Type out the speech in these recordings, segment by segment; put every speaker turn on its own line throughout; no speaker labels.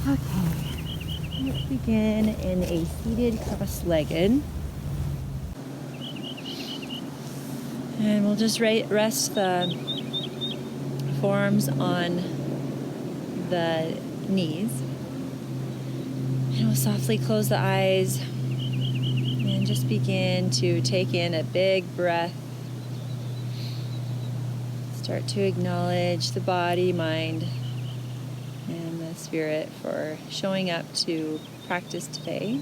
Okay, let's begin in a seated cross-legged. And we'll just rest the forearms on the knees. And we'll softly close the eyes and just begin to take in a big breath. Start to acknowledge the body, mind, and the spirit for showing up to practice today.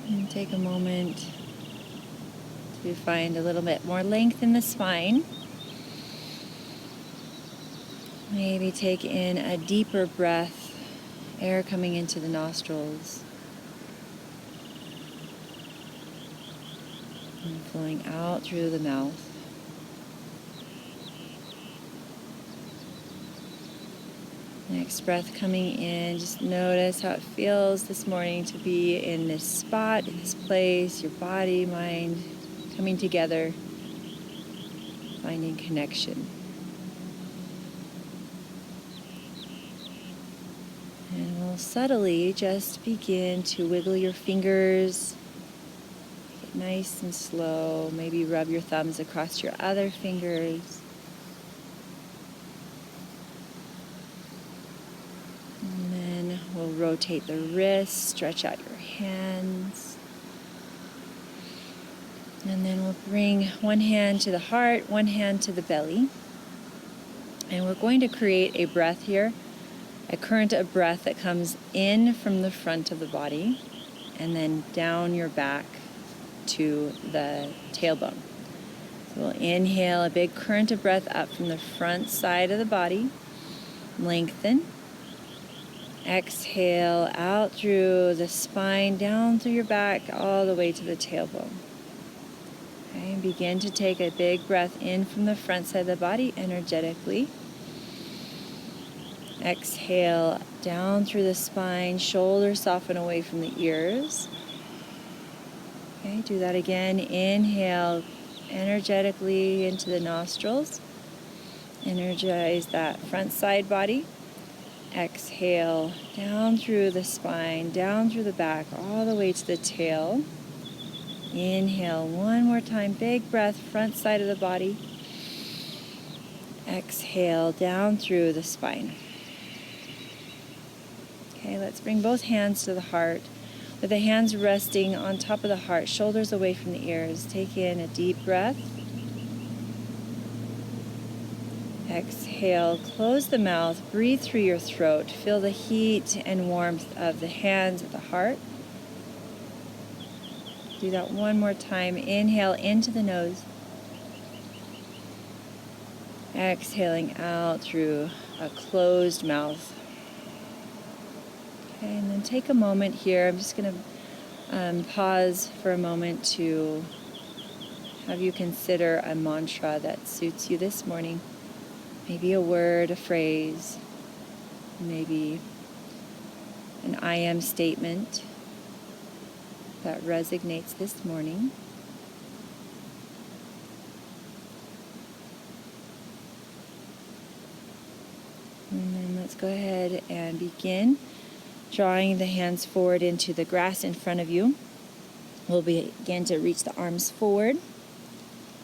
And take a moment to find a little bit more length in the spine. Maybe take in a deeper breath, air coming into the nostrils and flowing out through the mouth. Next breath coming in, just notice how it feels this morning to be in this spot, in this place, your body, mind coming together, finding connection. And we'll subtly just begin to wiggle your fingers, get nice and slow, maybe rub your thumbs across your other fingers. We'll rotate the wrists, stretch out your hands. And then we'll bring one hand to the heart, one hand to the belly. And we're going to create a breath here, a current of breath that comes in from the front of the body and then down your back to the tailbone. So we'll inhale a big current of breath up from the front side of the body, lengthen. Exhale out through the spine, down through your back, all the way to the tailbone. Okay, and begin to take a big breath in from the front side of the body energetically. Exhale down through the spine, shoulders soften away from the ears. Okay, do that again. Inhale energetically into the nostrils. Energize that front side body. Exhale down through the spine, down through the back, all the way to the tail. Inhale one more time, big breath, front side of the body. Exhale down through the spine. Okay, let's bring both hands to the heart, with the hands resting on top of the heart, shoulders away from the ears. Take in a deep breath. Exhale, close the mouth, breathe through your throat. Feel the heat and warmth of the hands at the heart. Do that one more time. Inhale into the nose. Exhaling out through a closed mouth. Okay, and then take a moment here. I'm just going to pause for a moment to have you consider a mantra that suits you this morning. Maybe a word, a phrase, maybe an I am statement that resonates this morning. And then let's go ahead and begin drawing the hands forward into the grass in front of you. We'll begin to reach the arms forward.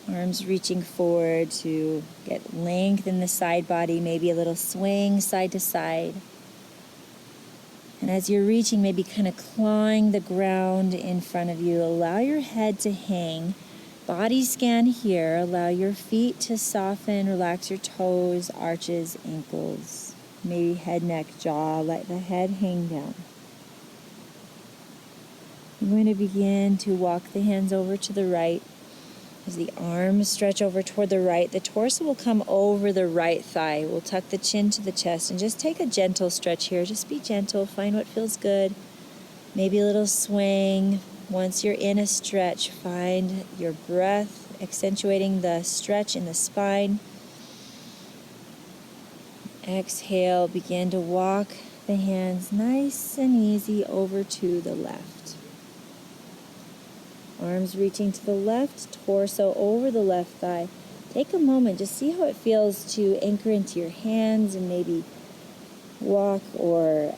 Arms reaching forward to get length in the side body, maybe a little swing side to side. And as you're reaching, maybe kind of clawing the ground in front of you, allow your head to hang. Body scan here. Allow your feet to soften, relax your toes, arches, ankles. Maybe head, neck, jaw, let the head hang down. I'm going to begin to walk the hands over to the right. As the arms stretch over toward the right, the torso will come over the right thigh. We'll tuck the chin to the chest and just take a gentle stretch here. Just be gentle, find what feels good. Maybe a little swing. Once you're in a stretch, find your breath, accentuating the stretch in the spine. Exhale, begin to walk the hands nice and easy over to the left. Arms reaching to the left, torso over the left thigh. take a moment, just see how it feels to anchor into your hands and maybe walk or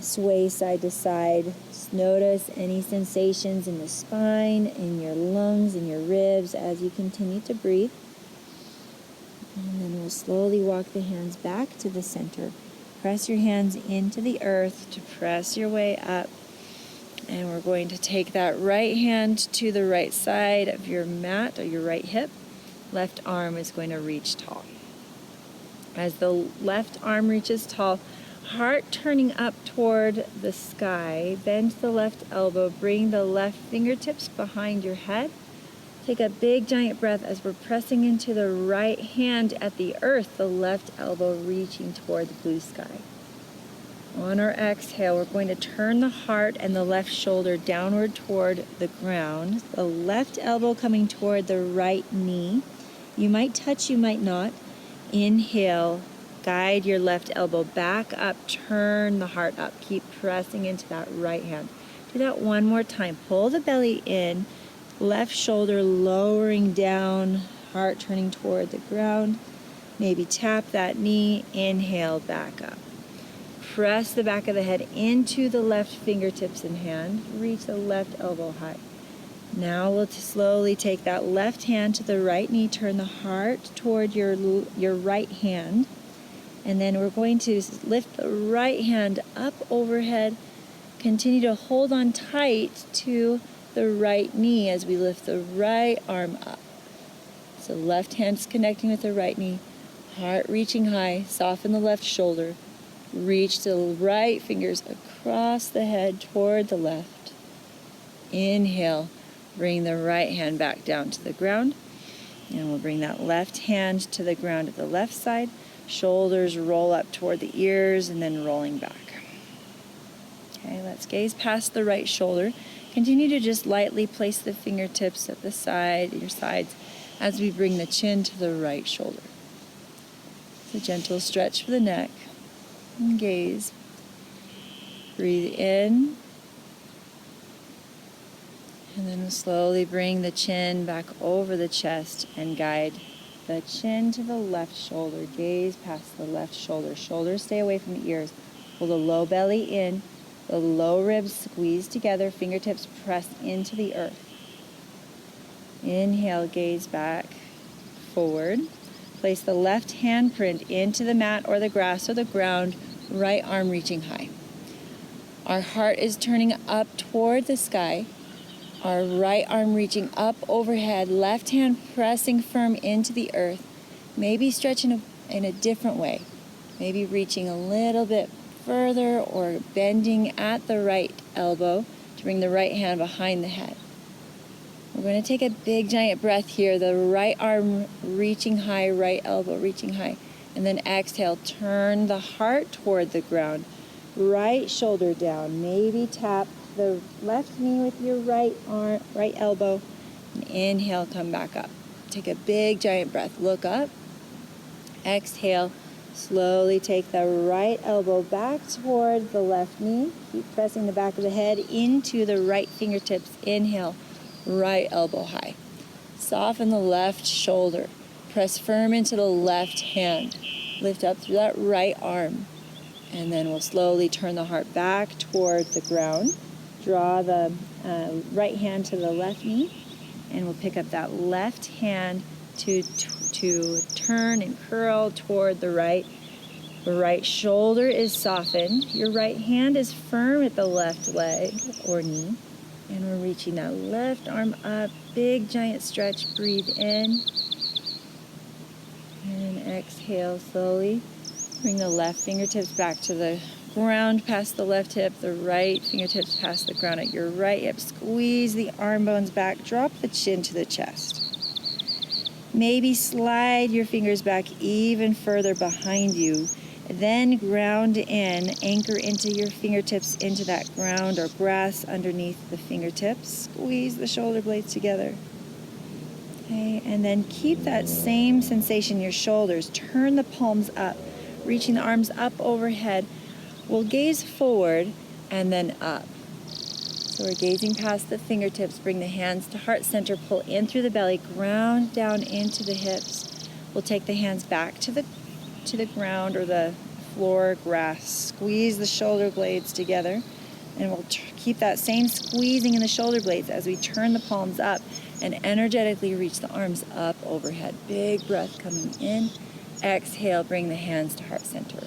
sway side to side. Just notice any sensations in the spine, in your lungs, in your ribs as you continue to breathe. And then we'll slowly walk the hands back to the center. Press your hands into the earth to press your way up. And we're going to take that right hand to the right side of your mat or your right hip. Left arm is going to reach tall. As the left arm reaches tall, heart turning up toward the sky, bend the left elbow, bring the left fingertips behind your head. Take a big giant breath as we're pressing into the right hand at the earth, the left elbow reaching toward the blue sky. On our exhale, we're going to turn the heart and the left shoulder downward toward the ground, the left elbow coming toward the right knee. You might touch, you might not. Inhale, guide your left elbow back up, turn the heart up. Keep pressing into that right hand. Do that one more time. Pull the belly in, left shoulder lowering down, heart turning toward the ground. Maybe tap that knee, inhale, back up. Press the back of the head into the left fingertips and hand. Reach the left elbow high. Now we'll slowly take that left hand to the right knee, turn the heart toward your right hand, and then we're going to lift the right hand up overhead. Continue to hold on tight to the right knee as we lift the right arm up. So left hand's connecting with the right knee, heart reaching high, soften the left shoulder, reach the right fingers across the head toward the left. Inhale. Bring the right hand back down to the ground. And we'll bring that left hand to the ground at the left side. Shoulders roll up toward the ears and then rolling back. Okay, let's gaze past the right shoulder. Continue to just lightly place the fingertips at the side, your sides, as we bring the chin to the right shoulder. It's a gentle stretch for the neck. And gaze. Breathe in. And then we'll slowly bring the chin back over the chest and guide the chin to the left shoulder. Gaze past the left shoulder. Shoulders stay away from the ears. Pull the low belly in. The low ribs squeeze together. Fingertips press into the earth. Inhale, gaze back, forward. Place the left handprint into the mat or the grass or the ground. Right arm reaching high. Our heart is turning up toward the sky. Our right arm reaching up overhead, left hand pressing firm into the earth. Maybe stretching in a different way. Maybe reaching a little bit further or bending at the right elbow to bring the right hand behind the head. We're going to take a big giant breath here. The right arm reaching high, right elbow reaching high. And then exhale, turn the heart toward the ground. Right shoulder down. Maybe tap the left knee with your right arm, right elbow, and inhale, come back up. Take a big giant breath. Look up. Exhale. Slowly take the right elbow back toward the left knee. Keep pressing the back of the head into the right fingertips. Inhale, right elbow high. Soften the left shoulder. Press firm into the left hand. Lift up through that right arm. And then we'll slowly turn the heart back toward the ground. Draw the right hand to the left knee, and we'll pick up that left hand to turn and curl toward the right. The right shoulder is softened. Your right hand is firm at the left leg or knee, and we're reaching that left arm up. Big giant stretch. Breathe in, and exhale slowly. Bring the left fingertips back to the ground past the left hip, the right fingertips past the ground at your right hip. Squeeze the arm bones back. Drop the chin to the chest. Maybe slide your fingers back even further behind you. Then ground in, anchor into your fingertips into that ground or grass underneath the fingertips. Squeeze the shoulder blades together. Okay, and then keep that same sensation in your shoulders. Turn the palms up, reaching the arms up overhead. We'll gaze forward and then up. So we're gazing past the fingertips, bring the hands to heart center, pull in through the belly, ground down into the hips. We'll take the hands back to the ground or the floor, grass. Squeeze the shoulder blades together, and we'll keep that same squeezing in the shoulder blades as we turn the palms up and energetically reach the arms up overhead. Big breath coming in. Exhale, bring the hands to heart center.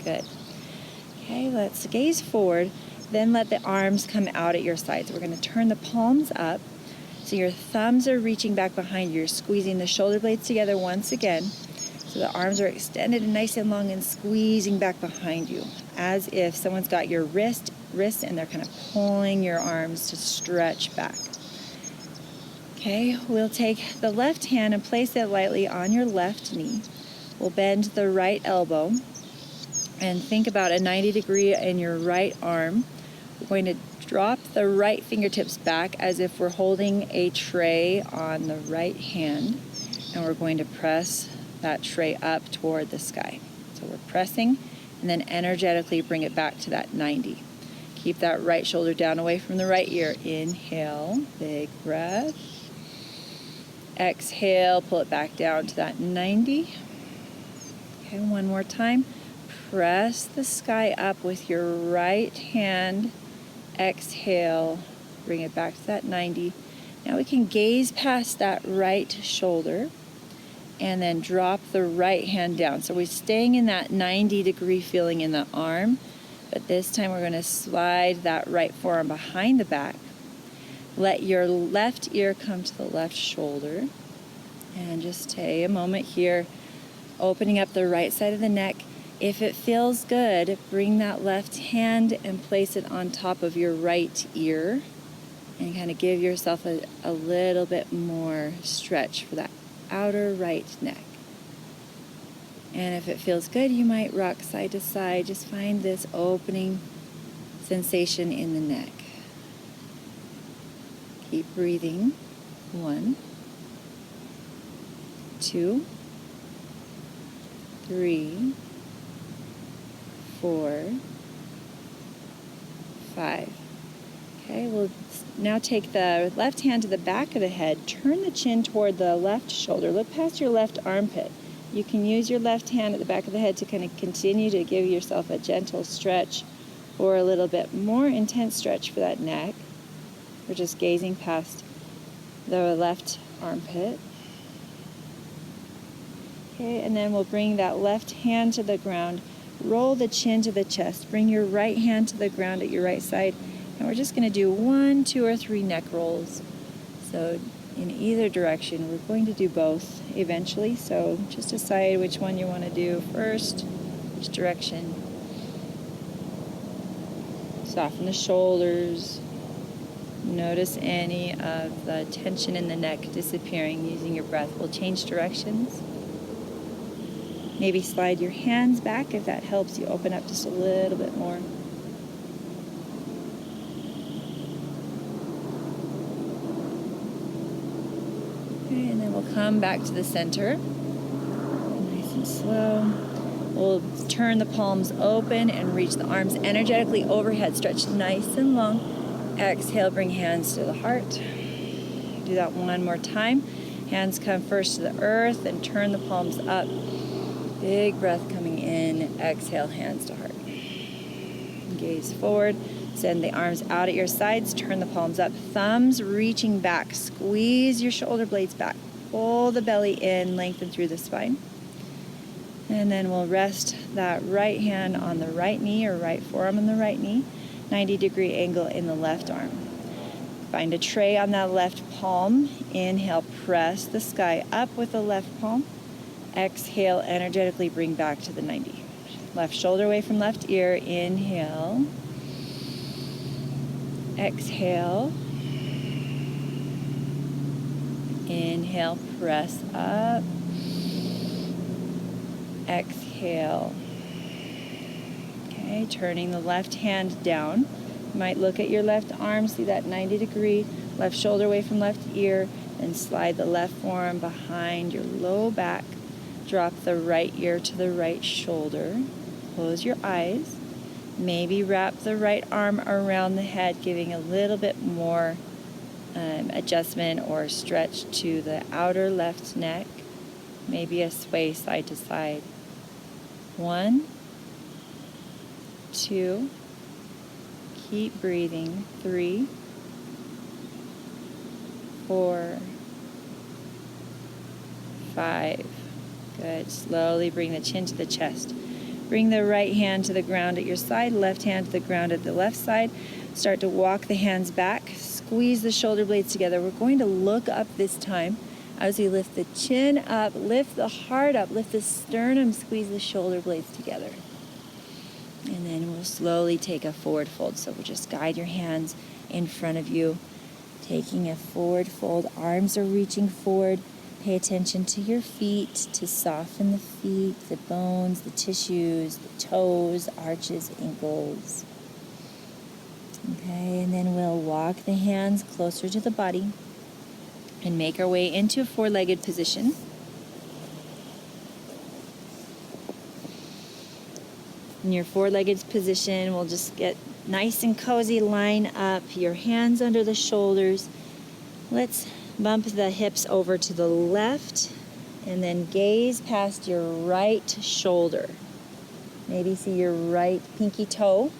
Good. Okay, let's gaze forward. Then let the arms come out at your sides. We're going to turn the palms up. So your thumbs are reaching back behind you. You're squeezing the shoulder blades together once again. So the arms are extended and nice and long and squeezing back behind you. As if someone's got your wrist and they're kind of pulling your arms to stretch back. Okay, we'll take the left hand and place it lightly on your left knee. We'll bend the right elbow and think about a 90 degree in your right arm. We're going to drop the right fingertips back as if we're holding a tray on the right hand, and we're going to press that tray up toward the sky. So we're pressing and then energetically bring it back to that 90. Keep that right shoulder down away from the right ear. Inhale, big breath. Exhale, pull it back down to that 90. Okay, one more time. Press the sky up with your right hand. Exhale, bring it back to that 90. Now we can gaze past that right shoulder and then drop the right hand down. So we're staying in that 90 degree feeling in the arm, but this time we're going to slide that right forearm behind the back. Let your left ear come to the left shoulder, and just take a moment here, opening up the right side of the neck. If it feels good, bring that left hand and place it on top of your right ear and kind of give yourself a little bit more stretch for that outer right neck. And if it feels good, you might rock side to side. Just find this opening sensation in the neck. Keep breathing. 1, 2, 3, 4, 5. Okay, we'll now take the left hand to the back of the head, turn the chin toward the left shoulder, look past your left armpit. You can use your left hand at the back of the head to kind of continue to give yourself a gentle stretch or a little bit more intense stretch for that neck. We're just gazing past the left armpit. Okay, and then we'll bring that left hand to the ground. Roll the chin to the chest. Bring your right hand to the ground at your right side. And we're just going to do 1, 2, or 3 neck rolls. So in either direction, we're going to do both eventually. So just decide which one you want to do first, which direction. Soften the shoulders. Notice any of the tension in the neck disappearing using your breath. We'll change directions. Maybe slide your hands back if that helps you open up just a little bit more. Okay, and then we'll come back to the center. Nice and slow. We'll turn the palms open and reach the arms energetically overhead. Stretch nice and long. Exhale, bring hands to the heart. Do that one more time. Hands come first to the earth and turn the palms up. Big breath coming in. Exhale, hands to heart. Gaze forward. Send the arms out at your sides. Turn the palms up. Thumbs reaching back. Squeeze your shoulder blades back. Pull the belly in, lengthen through the spine. And then we'll rest that right hand on the right knee or right forearm on the right knee. 90-degree angle in the left arm. Find a tray on that left palm. Inhale, press the sky up with the left palm. Exhale, energetically bring back to the 90. Left shoulder away from left ear. Inhale. Exhale. Inhale, press up. Exhale. Okay, turning the left hand down. You might look at your left arm, see that 90 degree, left shoulder away from left ear, and slide the left forearm behind your low back. Drop the right ear to the right shoulder. Close your eyes. Maybe wrap the right arm around the head, giving a little bit more adjustment or stretch to the outer left neck. Maybe a sway side to side. 1, 2, keep breathing. 3, 4, 5. Good. Slowly bring the chin to the chest. Bring the right hand to the ground at your side, left hand to the ground at the left side. Start to walk the hands back. Squeeze the shoulder blades together. We're going to look up this time as we lift the chin up, lift the heart up, lift the sternum, squeeze the shoulder blades together. And then we'll slowly take a forward fold. So we'll just guide your hands in front of you, taking a forward fold. Arms are reaching forward. Pay attention to your feet to soften the feet, the bones, the tissues, the toes, arches, ankles. Okay, and then we'll walk the hands closer to the body and make our way into a four-legged position. In your four-legged position, we'll just get nice and cozy. Line up your hands under the shoulders. Let's bump the hips over to the left and then gaze past your right shoulder. Maybe see your right pinky toe.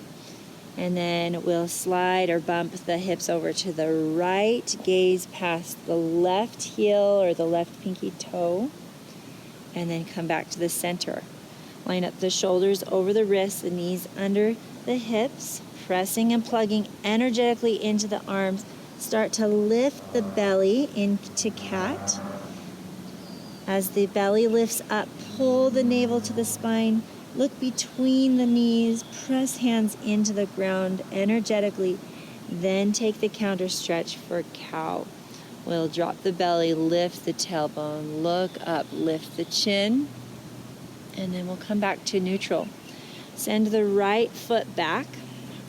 And then we'll slide or bump the hips over to the right, gaze past the left heel or the left pinky toe, and then come back to the center. Line up the shoulders over the wrists, the knees under the hips, pressing and plugging energetically into the arms. Start to lift the belly into cat. As the belly lifts up, pull the navel to the spine. Look between the knees, press hands into the ground energetically, then take the counter stretch for cow. We'll drop the belly, lift the tailbone, look up, lift the chin, and then we'll come back to neutral. Send the right foot back,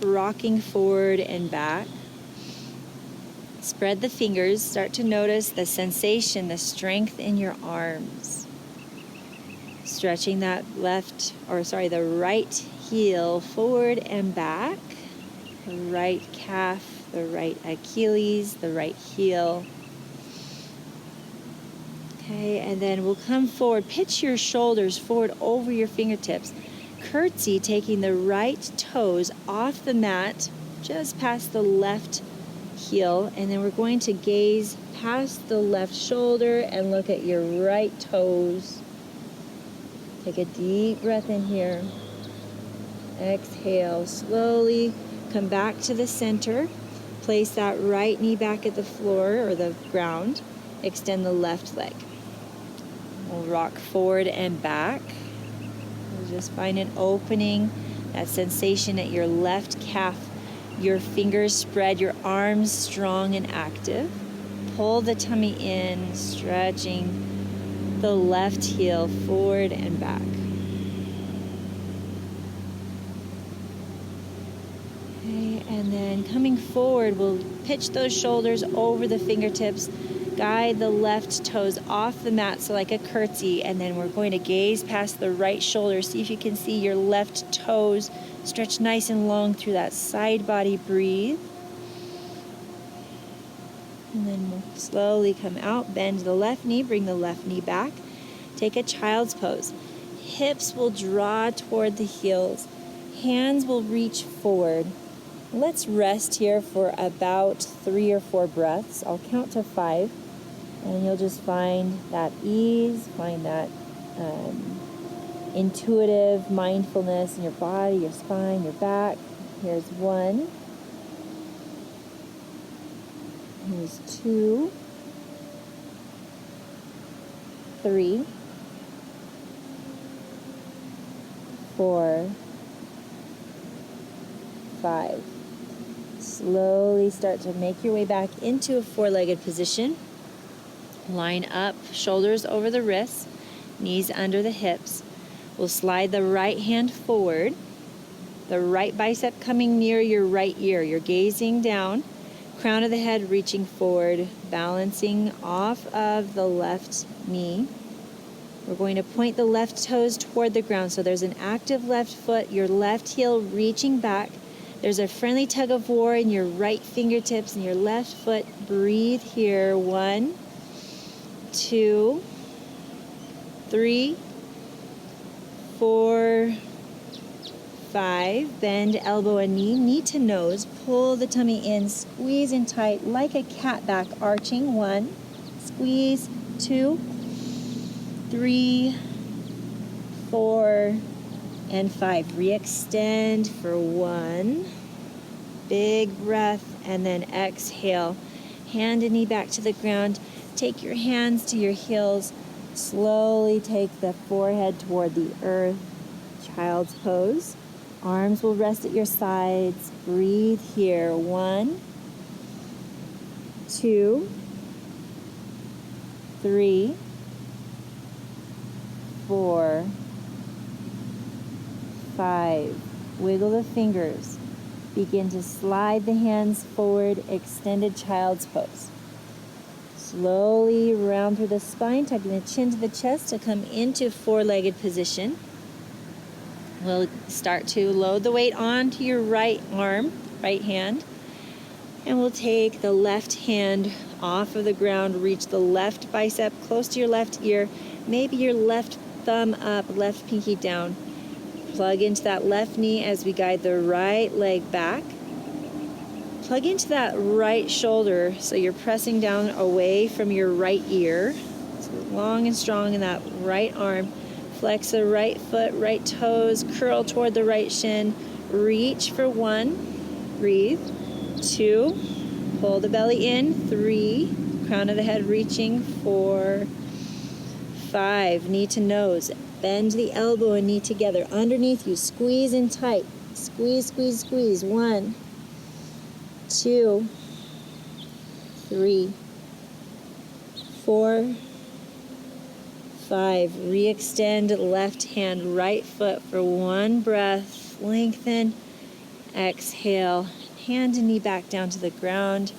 rocking forward and back. Spread the fingers, start to notice the sensation, the strength in your arms. Stretching that the right heel forward and back, the right calf, the right Achilles, the right heel. Okay, and then we'll come forward, pitch your shoulders forward over your fingertips. Curtsy, taking the right toes off the mat, just past the left heel, and then we're going to gaze past the left shoulder and look at your right toes. Take a deep breath in here. Exhale, slowly come back to the center. Place that right knee back at the floor or the ground. Extend the left leg. We'll rock forward and back. We'll just find an opening, that sensation at your left calf. Your fingers spread, your arms strong and active. Pull the tummy in, stretching the left heel forward and back. Okay, and then coming forward, we'll pitch those shoulders over the fingertips, guide the left toes off the mat, so like a curtsy, and then we're going to gaze past the right shoulder. See if you can see your left toes stretch nice and long through that side body. Breathe. And then we'll slowly come out, bend the left knee, bring the left knee back. Take a child's pose. Hips will draw toward the heels. Hands will reach forward. Let's rest here for about 3 or 4 breaths. I'll count to 5, and you'll just find that ease, find that intuitive mindfulness in your body, your spine, your back. Here's 1. Here's 2, 3, 4, 5. Slowly start to make your way back into a four-legged position. Line up, shoulders over the wrists, knees under the hips. We'll slide the right hand forward, the right bicep coming near your right ear. You're gazing down. Crown of the head reaching forward, balancing off of the left knee. We're going to point the left toes toward the ground. So there's an active left foot, your left heel reaching back. There's a friendly tug of war in your right fingertips and your left foot. Breathe here. 1, 2, 3, 4, 5. Bend elbow and knee, knee to nose. Pull the tummy in, squeeze in tight like a cat back, arching. 1, squeeze. 2, 3, 4, and 5. Re-extend for 1. Big breath, and then exhale. Hand and knee back to the ground. Take your hands to your heels. Slowly take the forehead toward the earth. Child's pose. Arms will rest at your sides. Breathe here. 1, 2, 3, 4, 5. Wiggle the fingers. Begin to slide the hands forward, extended child's pose. Slowly round through the spine, tucking the chin to the chest to come into four-legged position. We'll start to load the weight onto your right arm, right hand, and we'll take the left hand off of the ground, reach the left bicep close to your left ear, maybe your left thumb up, left pinky down. Plug into that left knee as we guide the right leg back. Plug into that right shoulder so you're pressing down away from your right ear. So long and strong in that right arm. Flex the right foot, right toes, curl toward the right shin. Reach for 1, breathe. 2, pull the belly in. 3, crown of the head reaching. 4, 5, knee to nose. Bend the elbow and knee together. Underneath you, squeeze in tight. Squeeze, squeeze, squeeze. 1, 2, 3, 4, 5. Re-extend left hand, right foot for 1 breath. Lengthen. Exhale. Hand and knee back down to the ground.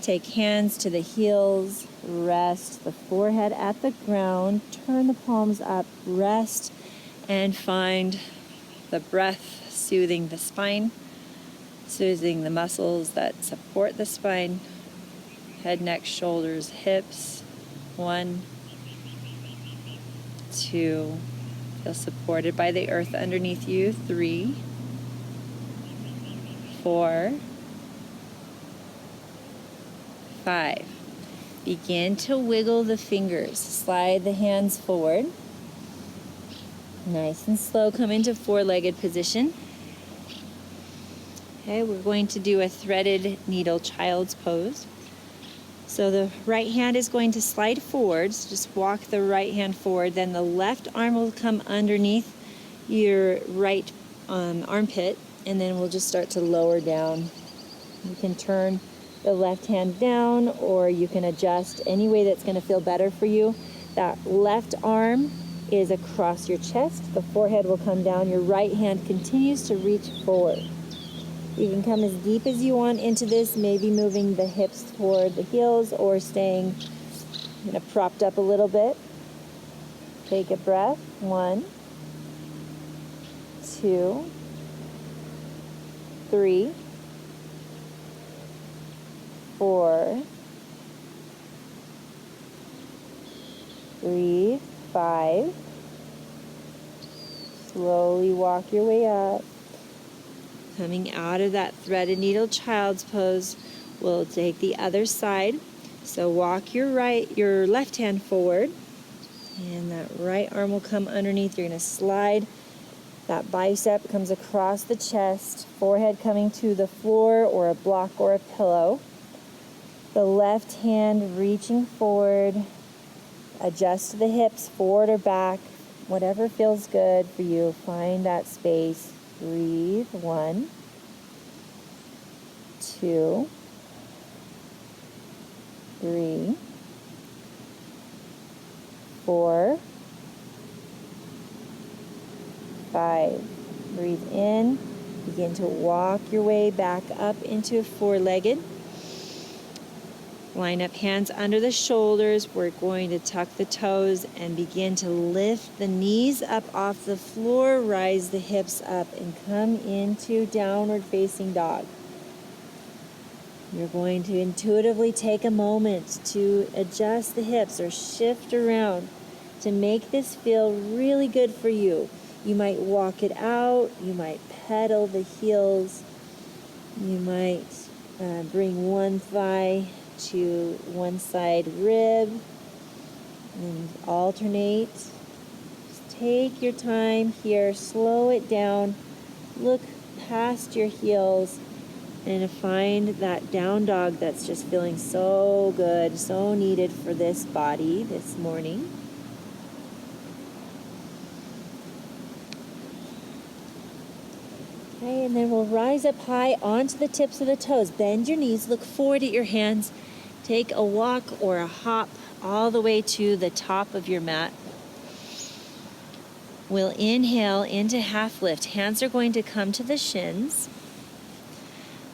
Take hands to the heels. Rest the forehead at the ground. Turn the palms up. Rest and find the breath soothing the spine, soothing the muscles that support the spine. Head, neck, shoulders, hips. 1, 2. Feel supported by the earth underneath you. 3, 4, 5. Begin to wiggle the fingers. Slide the hands forward. Nice and slow, come into four-legged position. Okay, we're going to do a threaded needle child's pose. So the right hand is going to slide forward. So just walk the right hand forward. Then the left arm will come underneath your right armpit, and then we'll just start to lower down. You can turn the left hand down, or you can adjust any way that's going to feel better for you. That left arm is across your chest. The forehead will come down. Your right hand continues to reach forward. You can come as deep as you want into this, maybe moving the hips toward the heels or staying propped up a little bit. Take a breath. 1, 2, 3, 4. Breathe. 5. Slowly walk your way up. Coming out of that threaded needle child's pose, we'll take the other side. So walk your left hand forward, and that right arm will come underneath. You're going to slide. That bicep comes across the chest, forehead coming to the floor or a block or a pillow. The left hand reaching forward. Adjust the hips forward or back, whatever feels good for you. Find that space. Breathe. 1, 2, 3, 4, 5. Breathe in. Begin to walk your way back up into four-legged. Line up hands under the shoulders. We're going to tuck the toes and begin to lift the knees up off the floor, rise the hips up, and come into downward facing dog. You're going to intuitively take a moment to adjust the hips or shift around to make this feel really good for you. You might walk it out, you might pedal the heels, you might bring one thigh to one side rib and alternate. Just take your time here, slow it down, look past your heels, and find that down dog that's just feeling so good, so needed for this body this morning. Okay, and then we'll rise up high onto the tips of the toes. Bend your knees, look forward at your hands. Take a walk or a hop all the way to the top of your mat. We'll inhale into half lift. Hands are going to come to the shins.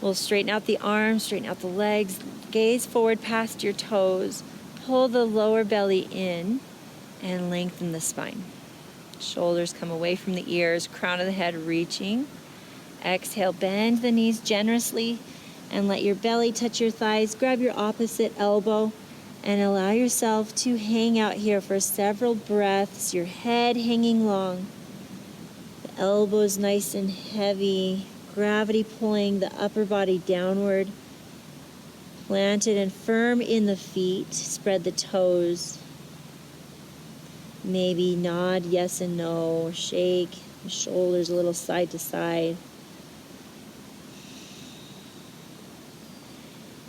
We'll straighten out the arms, straighten out the legs, gaze forward past your toes, pull the lower belly in, and lengthen the spine. Shoulders come away from the ears, crown of the head reaching. Exhale, bend the knees generously and let your belly touch your thighs. Grab your opposite elbow and allow yourself to hang out here for several breaths, your head hanging long, the elbows nice and heavy, gravity pulling the upper body downward, planted and firm in the feet. Spread the toes. Maybe nod yes and no, or shake the shoulders a little side to side.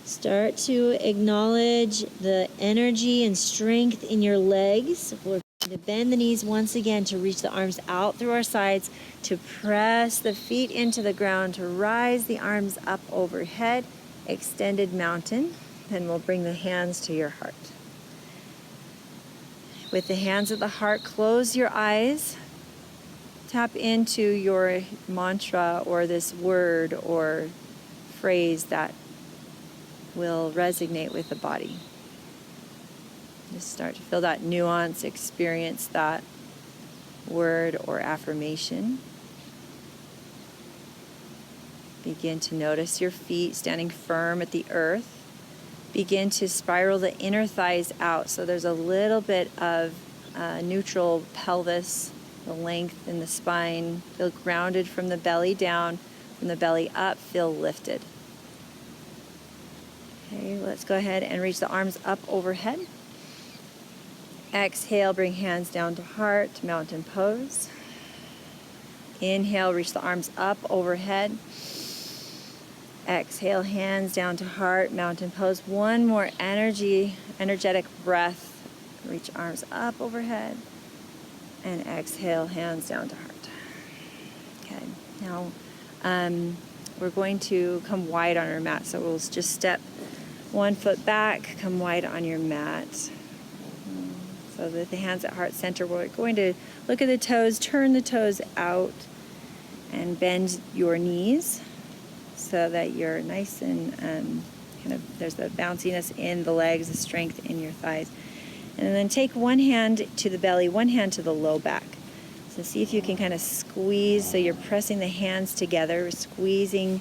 Start to acknowledge the energy and strength in your legs. We're going to bend the knees once again to reach the arms out through our sides, to press the feet into the ground, to rise the arms up overhead, extended mountain. Then we'll bring the hands to your heart. With the hands at the heart, close your eyes. Tap into your mantra or this word or phrase that will resonate with the body. Just start to feel that nuance, experience that word or affirmation. Begin to notice your feet standing firm at the earth. Begin to spiral the inner thighs out so there's a little bit of neutral pelvis, the length in the spine. Feel grounded from the belly down, from the belly up, feel lifted. Okay, let's go ahead and reach the arms up overhead. Exhale, bring hands down to heart, mountain pose. Inhale, reach the arms up overhead. Exhale, hands down to heart, mountain pose. One more energetic breath. Reach arms up overhead. And exhale, hands down to heart. Okay, now we're going to come wide on our mat. So we'll just step 1 foot back, come wide on your mat. So with the hands at heart center, we're going to look at the toes, turn the toes out, and bend your knees so that you're nice and kind of, there's the bounciness in the legs, the strength in your thighs. And then take one hand to the belly, one hand to the low back. So see if you can kind of squeeze, so you're pressing the hands together, squeezing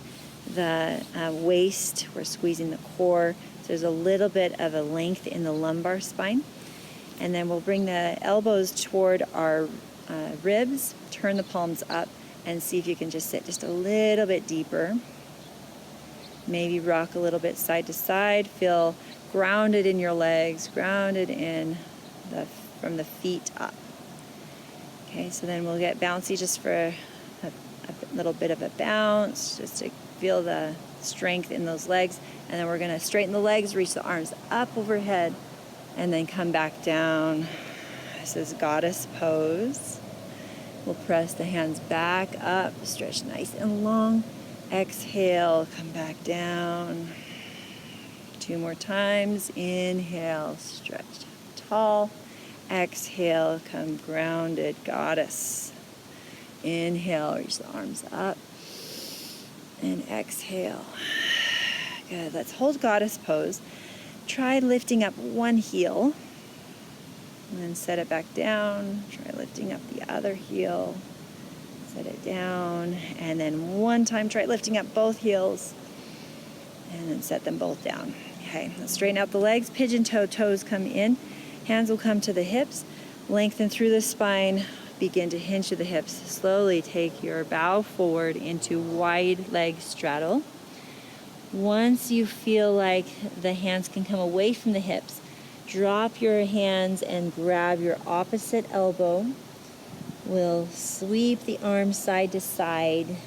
the waist, we're squeezing the core. So there's a little bit of a length in the lumbar spine. And then we'll bring the elbows toward our ribs, turn the palms up, and see if you can just sit just a little bit deeper. Maybe rock a little bit side to side. Feel grounded in your legs, grounded in from the feet up. Okay, so then we'll get bouncy just for a little bit of a bounce, just to feel the strength in those legs. And then we're going to straighten the legs, reach the arms up overhead, and then come back down. This is goddess pose. We'll press the hands back up, stretch nice and long. Exhale, come back down. 2 more times. Inhale, stretch tall. Exhale, come grounded, goddess. Inhale, reach the arms up. And exhale. Good, let's hold goddess pose. Try lifting up one heel and then set it back down. Try lifting up the other heel, set it down, and then one time try lifting up both heels and then set them both down. Okay, let's straighten out the legs, pigeon toe, toes come in, hands will come to the hips, lengthen through the spine, begin to hinge to the hips. Slowly take your bow forward into wide leg straddle. Once you feel like the hands can come away from the hips, drop your hands and grab your opposite elbow. We'll sweep the arms side to side,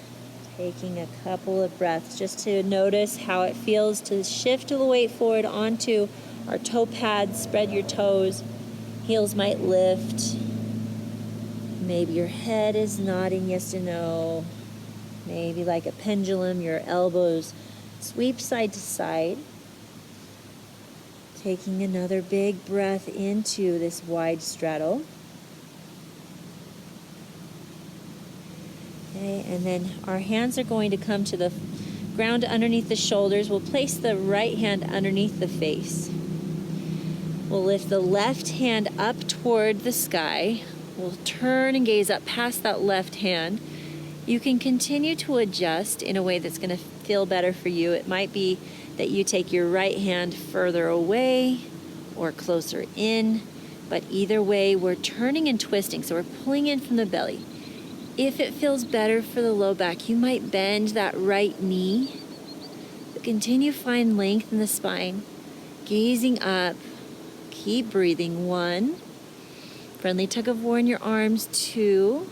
taking a couple of breaths just to notice how it feels to shift the weight forward onto our toe pads. Spread your toes, heels might lift. Maybe your head is nodding yes to no. Maybe like a pendulum, your elbows sweep side to side. Taking another big breath into this wide straddle. Okay, and then our hands are going to come to the ground underneath the shoulders. We'll place the right hand underneath the face. We'll lift the left hand up toward the sky. We'll turn and gaze up past that left hand. You can continue to adjust in a way that's going to feel better for you. It might be that you take your right hand further away or closer in, but either way, we're turning and twisting, so we're pulling in from the belly. If it feels better for the low back, you might bend that right knee, but continue to find length in the spine, gazing up, keep breathing. 1, friendly tug of war in your arms. 2,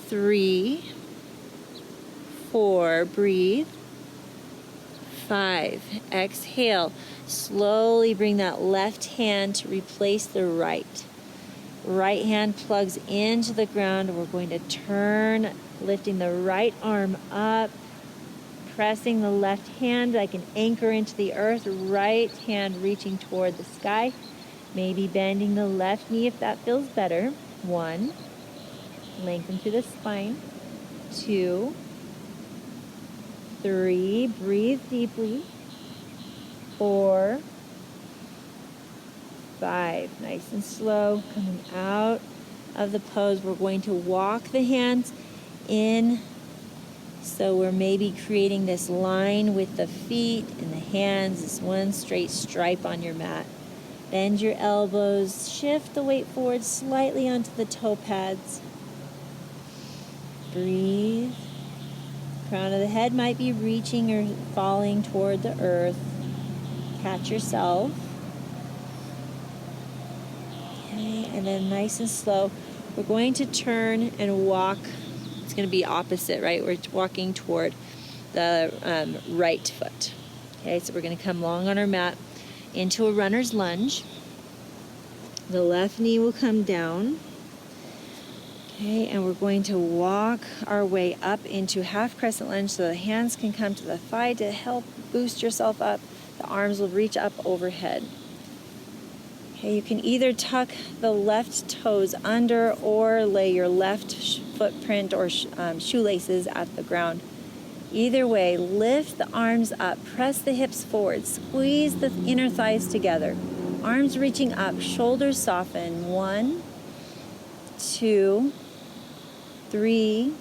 3, 4, breathe. 5, exhale. Slowly bring that left hand to replace the right. Right hand plugs into the ground. We're going to turn, lifting the right arm up, pressing the left hand like an anchor into the earth. Right hand reaching toward the sky. Maybe bending the left knee if that feels better. 1, lengthen through the spine. 2, 3, breathe deeply. 4, 5, nice and slow, coming out of the pose. We're going to walk the hands in, so we're maybe creating this line with the feet and the hands, this one straight stripe on your mat. Bend your elbows, shift the weight forward slightly onto the toe pads. Breathe. Crown of the head might be reaching or falling toward the earth. Catch yourself. Okay, and then nice and slow, we're going to turn and walk. It's going to be opposite, right? We're walking toward the right foot. Okay, so we're going to come long on our mat into a runner's lunge. The left knee will come down. Okay, and we're going to walk our way up into half crescent lunge so the hands can come to the thigh to help boost yourself up. The arms will reach up overhead. Okay, you can either tuck the left toes under or lay your left footprint or shoelaces at the ground. Either way, lift the arms up, press the hips forward, squeeze the inner thighs together. Arms reaching up, shoulders soften. 1, 2, 3,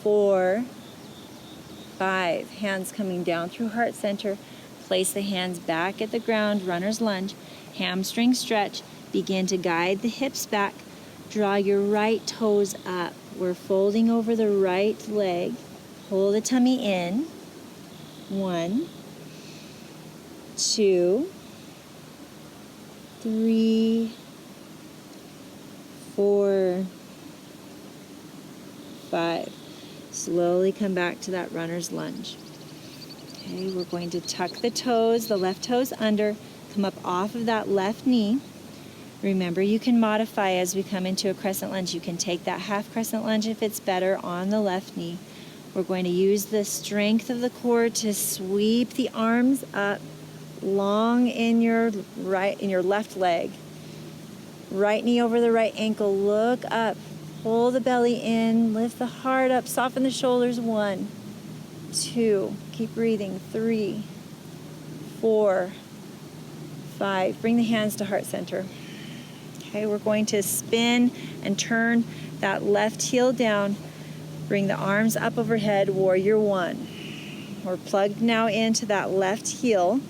4, 5. Hands coming down through heart center. Place the hands back at the ground, runner's lunge. Hamstring stretch. Begin to guide the hips back. Draw your right toes up. We're folding over the right leg. Pull the tummy in. 1, 2, 3, 4, 5. Slowly come back to that runner's lunge. Okay, we're going to tuck the toes, the left toes under, come up off of that left knee. Remember, you can modify as we come into a crescent lunge. You can take that half crescent lunge if it's better on the left knee. We're going to use the strength of the core to sweep the arms up long in your left leg. Right knee over the right ankle, look up. Pull the belly in, lift the heart up, soften the shoulders. 1, 2, keep breathing. 3, 4, 5. Bring the hands to heart center. Okay, we're going to spin and turn that left heel down. Bring the arms up overhead, warrior 1. We're plugged now into that left heel.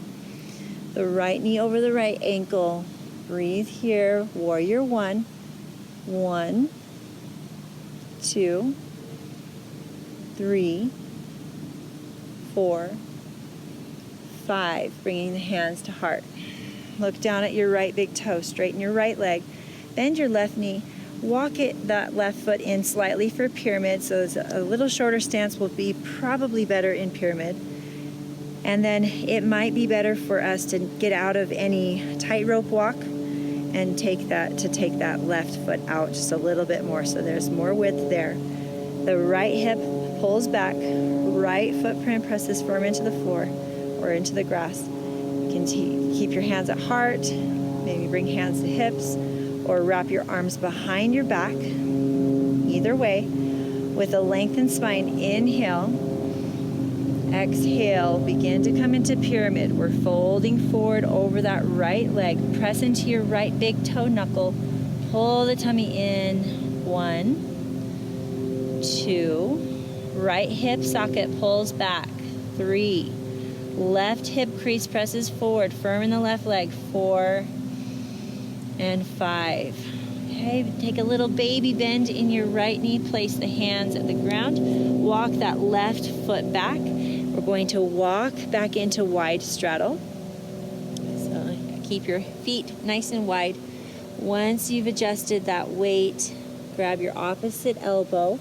The right knee over the right ankle. Breathe here, warrior 1. 1, 2, 3, 4, 5. Bringing the hands to heart. Look down at your right big toe. Straighten your right leg. Bend your left knee. Walk that left foot in slightly for pyramid, so a little shorter stance will be probably better in pyramid. And then it might be better for us to get out of any tightrope walk and take that left foot out just a little bit more, so there's more width there. The right hip pulls back, right footprint presses firm into the floor or into the grass. You can keep your hands at heart, maybe bring hands to hips, or wrap your arms behind your back. Either way, with a lengthened spine, inhale. Exhale, begin to come into pyramid. We're folding forward over that right leg. Press into your right big toe knuckle. Pull the tummy in. 1, 2. Right hip socket pulls back. 3. Left hip crease presses forward, firm in the left leg. 4 and 5. Okay, take a little baby bend in your right knee. Place the hands at the ground. Walk that left foot back. We're going to walk back into wide straddle. So keep your feet nice and wide. Once you've adjusted that weight, grab your opposite elbow.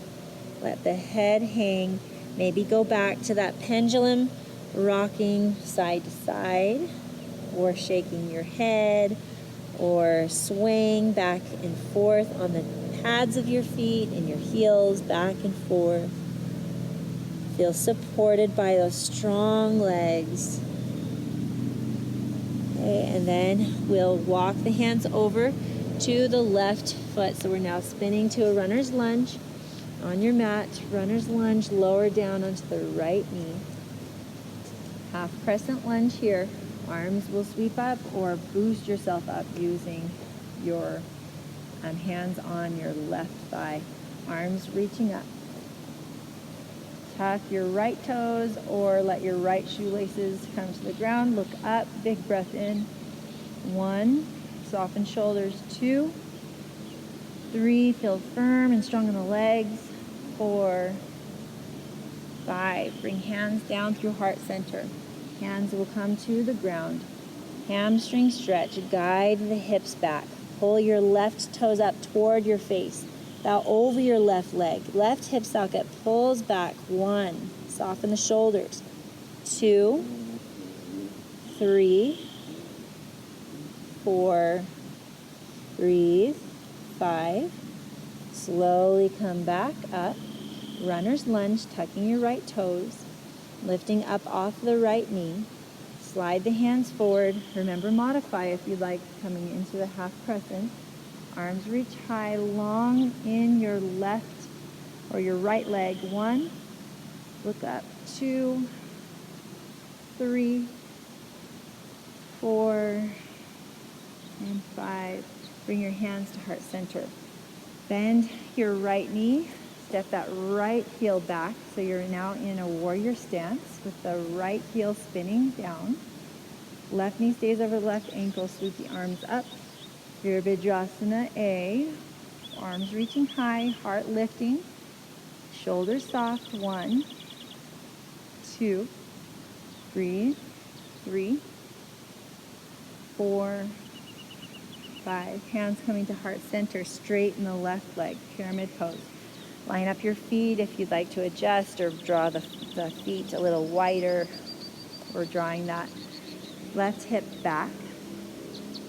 Let the head hang. Maybe go back to that pendulum, rocking side to side, or shaking your head, or swaying back and forth on the pads of your feet and your heels, back and forth. Feel supported by those strong legs. Okay, and then we'll walk the hands over to the left foot. So we're now spinning to a runner's lunge on your mat. Runner's lunge, lower down onto the right knee. Half crescent lunge here. Arms will sweep up or boost yourself up using your hands on your left thigh. Arms reaching up. Tuck your right toes or let your right shoelaces come to the ground. Look up, big breath in. 1, soften shoulders. 2, 3, feel firm and strong in the legs. 4, 5, bring hands down through heart center. Hands will come to the ground. Hamstring stretch, guide the hips back. Pull your left toes up toward your face. Bow over your left leg. Left hip socket pulls back. 1. Soften the shoulders. 2, 3, 4. Breathe. 5. Slowly come back up. Runner's lunge, tucking your right toes. Lifting up off the right knee. Slide the hands forward. Remember, modify if you like, coming into the half crescent. Arms reach high, long in your left or your right leg. 1, look up. 2, 3, 4, and 5. Bring your hands to heart center. Bend your right knee. Step that right heel back, so you're now in a warrior stance with the right heel spinning down. Left knee stays over the left ankle. Sweep the arms up. Virabhadrasana A. Arms reaching high, heart lifting. Shoulders soft. 1, 2, breathe. 3, 4, 5. Hands coming to heart center. Straighten the left leg. Pyramid pose. Line up your feet if you'd like to adjust or draw the feet a little wider. We're drawing that left hip back.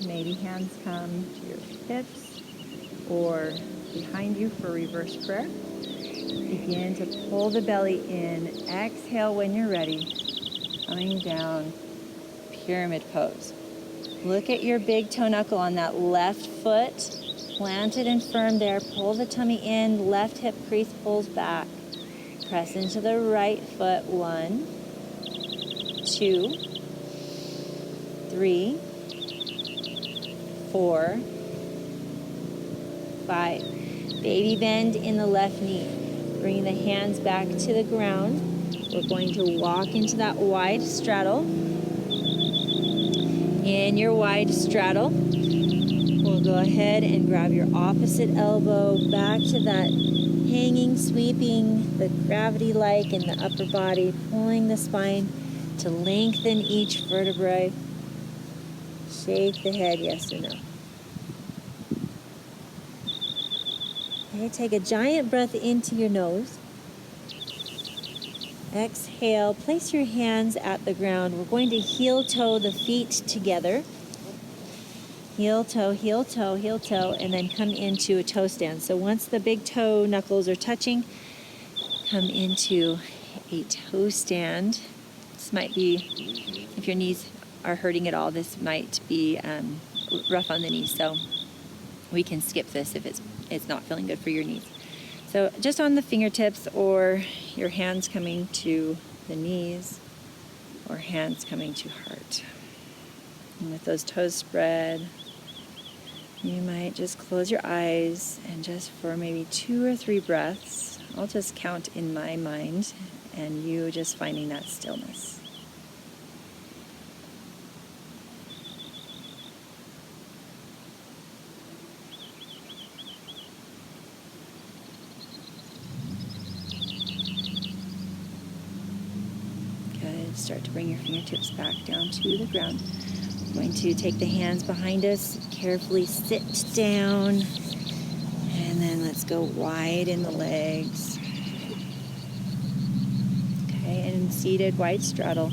Maybe hands come to your hips or behind you for reverse prayer. Begin to pull the belly in. Exhale when you're ready. Coming down, pyramid pose. Look at your big toe knuckle on that left foot. Planted and firm there. Pull the tummy in. Left hip crease pulls back. Press into the right foot. 1, 2, 3, 4, 5. Baby bend in the left knee. Bring the hands back to the ground. We're going to walk into that wide straddle. In your wide straddle, we'll go ahead and grab your opposite elbow back to that hanging, sweeping, the gravity-like in the upper body, pulling the spine to lengthen each vertebrae. Shake the head, yes or no. Okay, take a giant breath into your nose. Exhale, place your hands at the ground. We're going to heel toe the feet together. Heel toe, heel toe, heel toe, and then come into a toe stand. So once the big toe knuckles are touching, come into a toe stand. This might be, if your knees are hurting at all, this might be rough on the knees. So we can skip this if it's not feeling good for your knees. So just on the fingertips, or your hands coming to the knees, or hands coming to heart. And with those toes spread, you might just close your eyes and just for maybe 2 or 3 breaths, I'll just count in my mind, and you just finding that stillness. Start to bring your fingertips back down to the ground. We're going to take the hands behind us, carefully sit down, and then let's go wide in the legs. Okay, and seated wide straddle.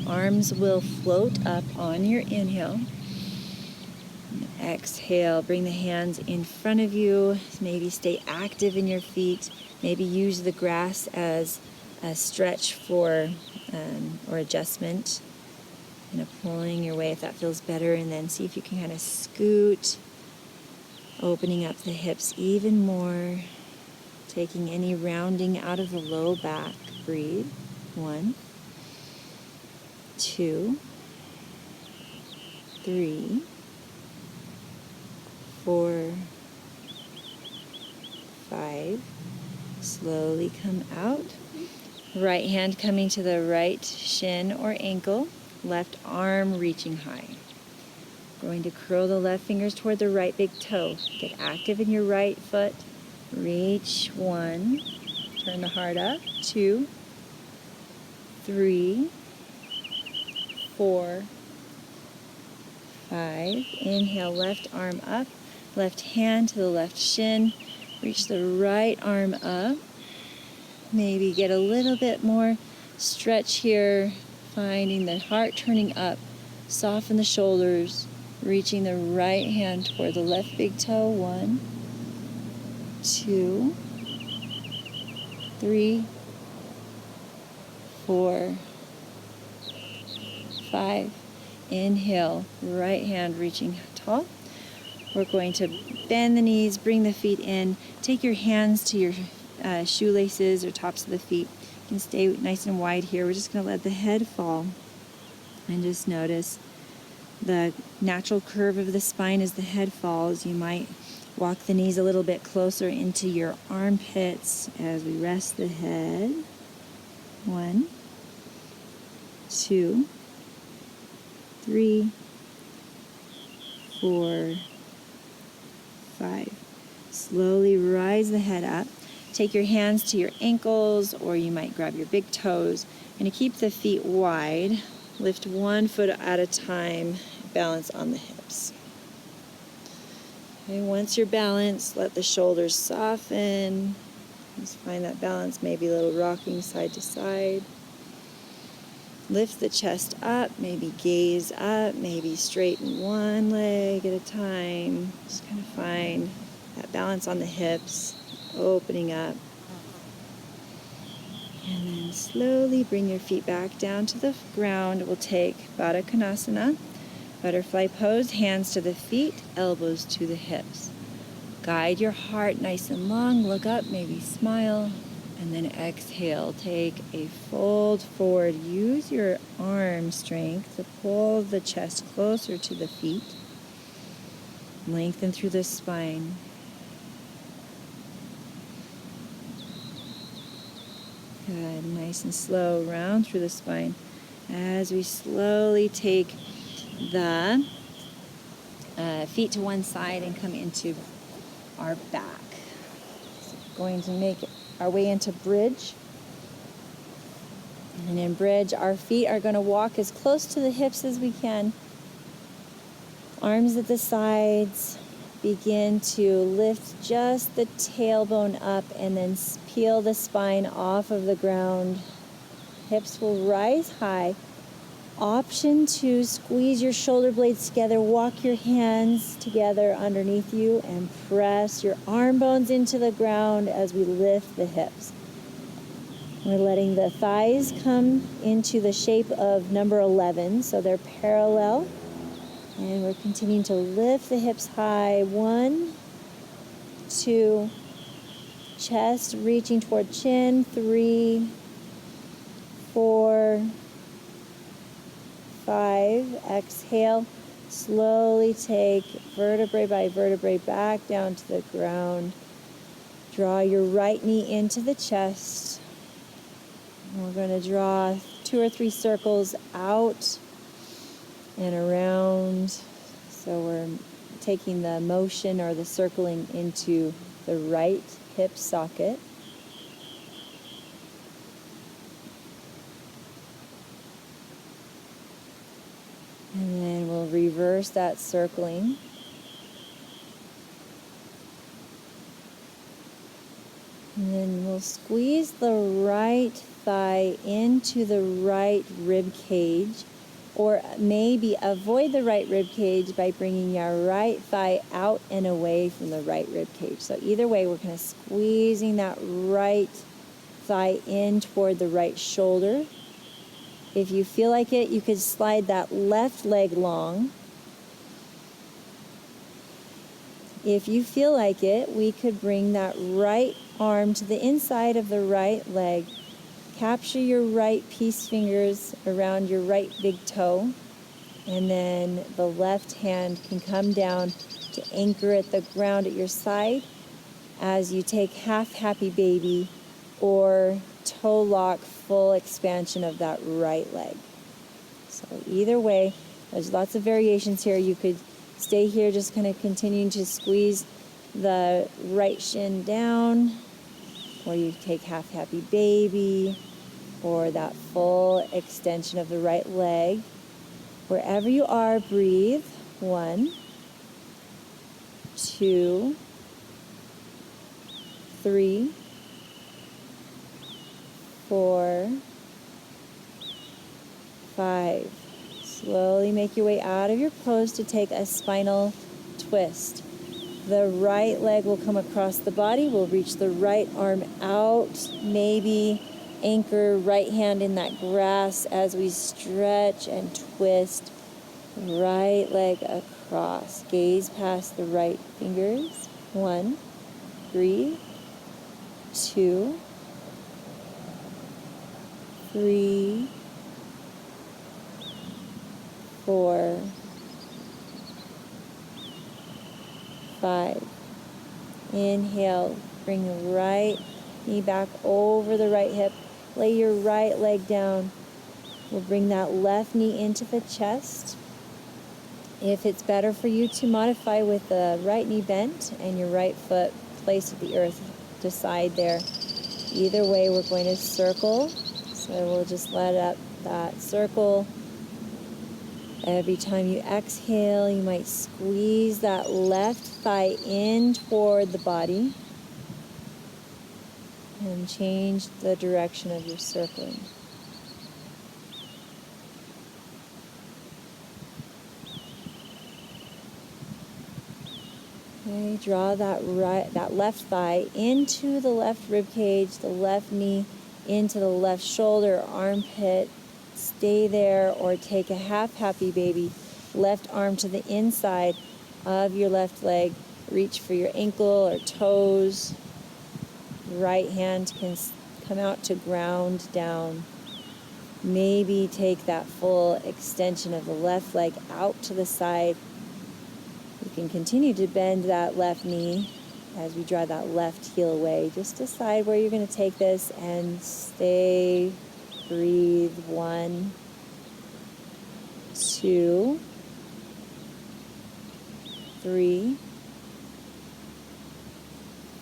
Arms will float up on your inhale. Exhale, bring the hands in front of you. Maybe stay active in your feet. Maybe use the grass as a stretch for or adjustment, pulling your way if that feels better, and then see if you can kind of scoot, opening up the hips even more, taking any rounding out of the low back. Breathe. 1, 2, 3, 4, 5. Slowly come out. Right hand coming to the right shin or ankle, left arm reaching high. Going to curl the left fingers toward the right big toe. Get active in your right foot. Reach. 1. Turn the heart up. 2, 3, 4, 5. Inhale, left arm up. Left hand to the left shin. Reach the right arm up. Maybe get a little bit more stretch here, finding the heart turning up. Soften the shoulders, reaching the right hand toward the left big toe. 1, 2, 3, 4, 5. Inhale, right hand reaching tall. We're going to bend the knees, bring the feet in. Take your hands to your shoelaces or tops of the feet. You can stay nice and wide here. We're just going to let the head fall and just notice the natural curve of the spine as the head falls. You might walk the knees a little bit closer into your armpits as we rest the head. 1, 2, 3, 4, 5. Slowly rise the head up. Take your hands to your ankles, or you might grab your big toes. And to keep the feet wide, lift 1 foot at a time, balance on the hips. Okay, once you're balanced, let the shoulders soften. Just find that balance, maybe a little rocking side to side. Lift the chest up, maybe gaze up, maybe straighten one leg at a time. Just kind of find that balance on the hips, opening up. And then slowly bring your feet back down to the ground. We'll take Baddha Konasana, butterfly pose, hands to the feet, elbows to the hips. Guide your heart nice and long, look up, maybe smile. And then exhale, take a fold forward. Use your arm strength to pull the chest closer to the feet. Lengthen through the spine. Good, nice and slow, round through the spine. As we slowly take the feet to one side and come into our back. So going to make our way into bridge. And in bridge, our feet are going to walk as close to the hips as we can. Arms at the sides. Begin to lift just the tailbone up and then peel the spine off of the ground. Hips will rise high. Option to squeeze your shoulder blades together. Walk your hands together underneath you and press your arm bones into the ground as we lift the hips. We're letting the thighs come into the shape of number 11, so they're parallel. And we're continuing to lift the hips high. 1, 2, chest reaching toward chin. 3, 4, 5. Exhale. Slowly take vertebrae by vertebrae back down to the ground. Draw your right knee into the chest. And we're going to draw 2 or 3 circles out and around. So we're taking the motion or the circling into the right hip socket. And then we'll reverse that circling. And then we'll squeeze the right thigh into the right rib cage, or maybe avoid the right rib cage by bringing your right thigh out and away from the right rib cage. So either way, we're kind of squeezing that right thigh in toward the right shoulder. If you feel like it, you could slide that left leg long. If you feel like it, we could bring that right arm to the inside of the right leg. Capture your right peace fingers around your right big toe, and then the left hand can come down to anchor at the ground at your side as you take half happy baby or toe lock, full expansion of that right leg. So either way, there's lots of variations here. You could stay here just kind of continuing to squeeze the right shin down, or you take half happy baby, or that full extension of the right leg. Wherever you are, breathe. 1, 2, 3, 4, 5. Slowly make your way out of your pose to take a spinal twist. The right leg will come across the body. We'll reach the right arm out. Maybe anchor right hand in that grass as we stretch and twist. Right leg across. Gaze past the right fingers. 1, breathe. 2, 3, 4, 5. Inhale, bring the right knee back over the right hip. Lay your right leg down. We'll bring that left knee into the chest. If it's better for you to modify with the right knee bent and your right foot placed at the earth, decide there. Either way, we're going to circle. So we'll just let up that circle. Every time you exhale, you might squeeze that left thigh in toward the body and change the direction of your circling. Okay, draw that left thigh into the left rib cage, the left knee into the left shoulder, armpit. Stay there, or take a half happy baby. Left arm to the inside of your left leg. Reach for your ankle or toes. Right hand can come out to ground down. Maybe take that full extension of the left leg out to the side. You can continue to bend that left knee as we draw that left heel away. Just decide where you're going to take this and stay. Breathe. 1, 2, 3,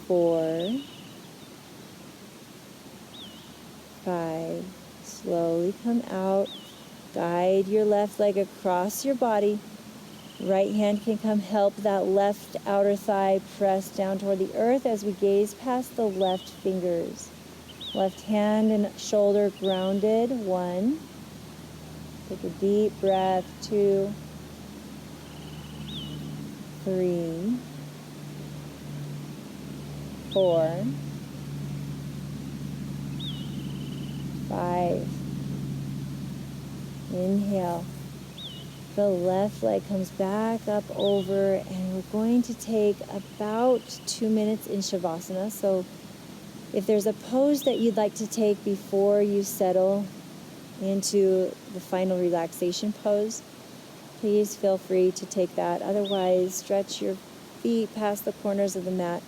4, 5. Slowly come out. Guide your left leg across your body. Right hand can come help that left outer thigh press down toward the earth as we gaze past the left fingers. Left hand and shoulder grounded. 1. Take a deep breath. 2, 3, 4, 5. Inhale. The left leg comes back up over, and we're going to take about 2 minutes in Shavasana. So if there's a pose that you'd like to take before you settle into the final relaxation pose, please feel free to take that. Otherwise, stretch your feet past the corners of the mat,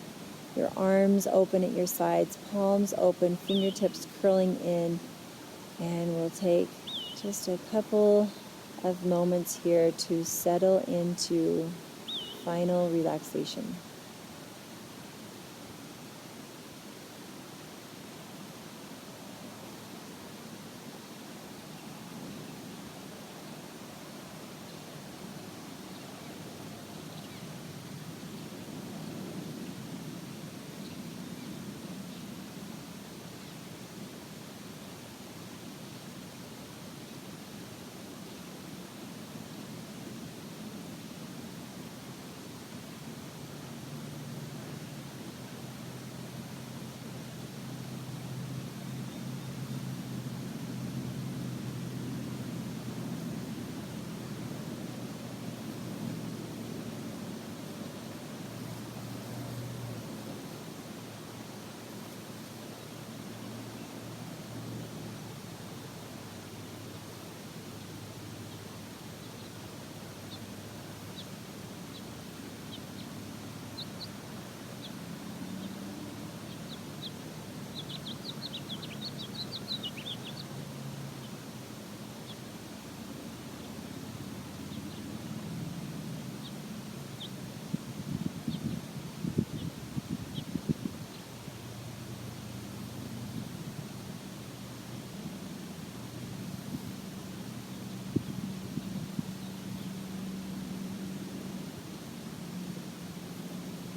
your arms open at your sides, palms open, fingertips curling in, and we'll take just a couple of moments here to settle into final relaxation.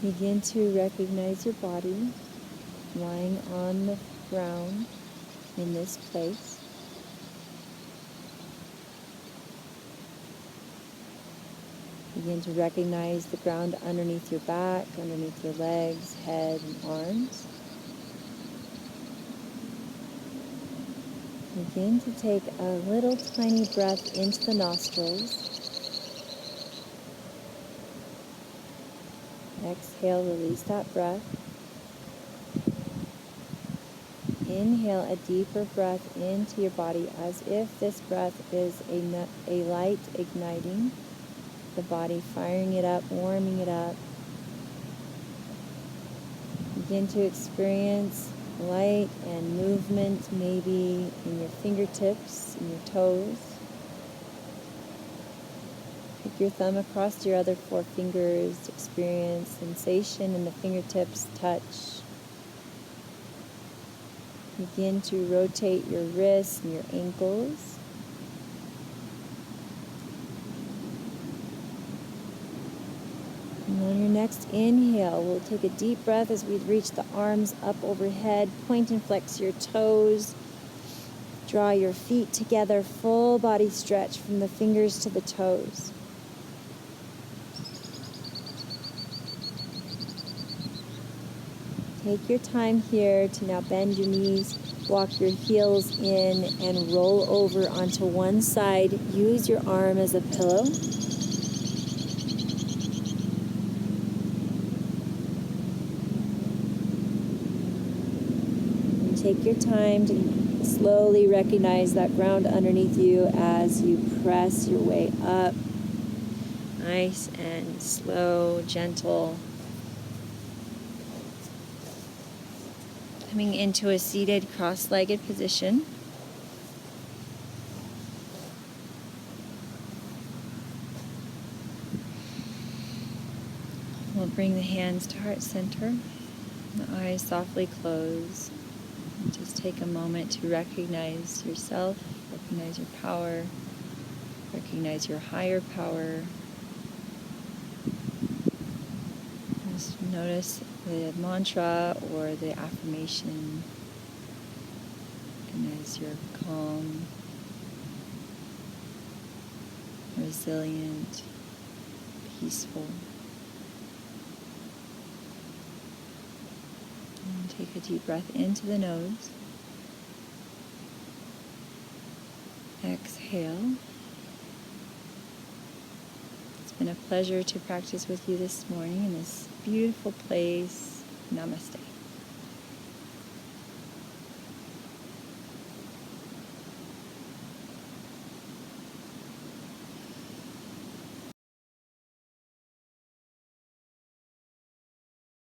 Begin to recognize your body lying on the ground in this place. Begin to recognize the ground underneath your back, underneath your legs, head, and arms. Begin to take a little tiny breath into the nostrils. Exhale, release that breath. Inhale a deeper breath into your body as if this breath is a light igniting the body, firing it up, warming it up. Begin to experience light and movement, maybe in your fingertips, in your toes. Take your thumb across your other 4 fingers, experience sensation in the fingertips, touch. Begin to rotate your wrists and your ankles. And on your next inhale, we'll take a deep breath as we reach the arms up overhead. Point and flex your toes. Draw your feet together, full body stretch from the fingers to the toes. Take your time here to now bend your knees, walk your heels in, and roll over onto one side. Use your arm as a pillow. take your time to slowly recognize that ground underneath you as you press your way up. Nice and slow, gentle. Coming into a seated cross-legged position. We'll bring the hands to heart center. The eyes softly close. And just take a moment to recognize yourself, recognize your power, recognize your higher power. Just notice the mantra or the affirmation. Recognize you're calm, resilient, peaceful. And take a deep breath into the nose. Exhale. It's been a pleasure to practice with you this morning in this beautiful place. Namaste.